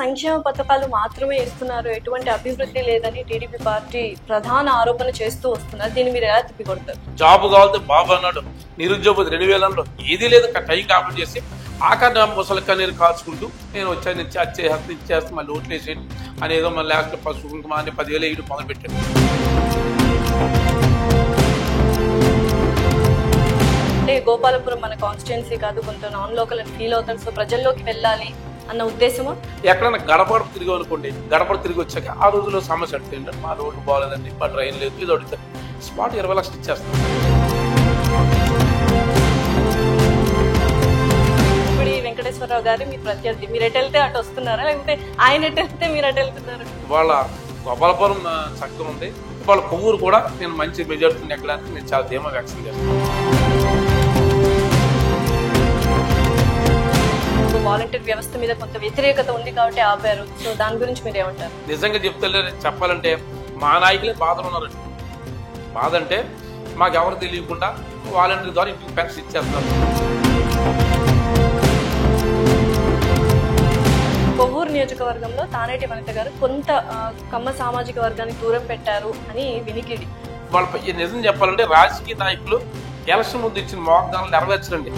సంక్షేమ పథకాలు మాత్రమే ఇస్తున్నారు, ఎటువంటి అభివృద్ధి లేదని టీడీపీ పార్టీ ప్రధాన ఆరోపణ చేస్తూ వస్తున్నారు. దీన్ని మీరు ఎలా తిప్పికొడతారు? జాబ్ కావాలంటే బాబు అన్నాడు, నిరుద్యోగ 2000లో ఏది లేదు, టైం కామెంట్ చేసి ఆఖరి ముసలి కన్నీరు కాల్చుకుంటూ నేను వచ్చాను, ఇచ్చేస్తాను, మళ్ళీ ఓట్లు వేసేయండి అనేదో మళ్ళీ లాస్ట్ పసుపు కుంకుమ అని 10,000 వేయడం మొదలుపెట్టాడు. అంటే గోపాలపురం మన కాన్స్టిట్యున్సీ కాదు, కొంత నాన్ లోకల్ అని ఫీల్ అవుతారు, సో ప్రజల్లోకి వెళ్ళాలి అన్న ఉద్దేశమా? ఎక్కడైనా గడపడ తిరిగి అనుకోండి, గడపడ తిరిగి వచ్చాక ఆ రోజుల్లో సమస్య అడుగుతుంది, మా రోడ్డు బాగాలేదండి, మా ట్రైన్ లేదు, ఇది అడుగుతారు, స్పాట్ 20 లక్షలు ఇచ్చేస్తాం. ఇప్పుడు ఈ వెంకటేశ్వరరావు గారు మీ ప్రత్యర్థి, మీరు ఎటు వెళ్తే అటు వస్తున్నారా, లేకపోతే ఆయన ఎటు వెళ్తే మీరు అటు వెళ్తున్నారు? వాళ్ళ గోపాలపురం చక్కగా ఉంది, వాళ్ళ కొవ్వూరు కూడా నేను మంచి మెజార్టీని ఎక్కడానికి నేను చాలా ధీమా వ్యక్తం చేస్తాను. వాలంటీర్ వ్యవస్థ మీద కొంత వ్యతిరేకత ఉంది కాబట్టి ఆపారు, సో దాని గురించి మీరు ఏమంటారు? నిజంగా చెప్పాలంటే మా నాయకులే బాధలు ఉన్నారండి. బాధ అంటే మాకు ఎవరు తెలియకుండా వాలంటీర్ ద్వారా ఇంటికి పెన్షన్ ఇచ్చేస్తారు. కొవ్వూరు నియోజకవర్గంలో తానేటి వనిత గారు కొంత కమ్మ సామాజిక వర్గానికి దూరం పెట్టారు అని వినికిడి. వాళ్ళపై నిజం చెప్పాలంటే రాజకీయ నాయకులు ఎలక్షన్ ముందు ఇచ్చిన వాగ్దానాలు నెరవేర్చరండి.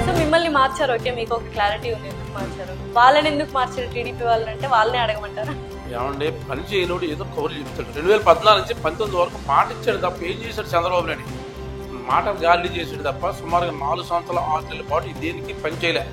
సో మిమ్మల్ని మార్చారు, ఓకే, మీకు ఒక క్లారిటీ ఉంది ఎందుకు మార్చారు, వాళ్ళని ఎందుకు మార్చారు టీడీపీ వాళ్ళని అంటే వాళ్ళనే అడగమంటారా? ఏమంటే పని చేయనోడు ఏదో కౌలు చెప్తాడు. 2014 నుంచి 19 వరకు మాట ఇచ్చాడు తప్ప ఏం చేశాడు చంద్రబాబు నాయుడు? మాట గాలి చేసాడు తప్ప సుమారుగా 4 సంవత్సరాల 6 నెలల పాటు దేనికి పని చేయలే.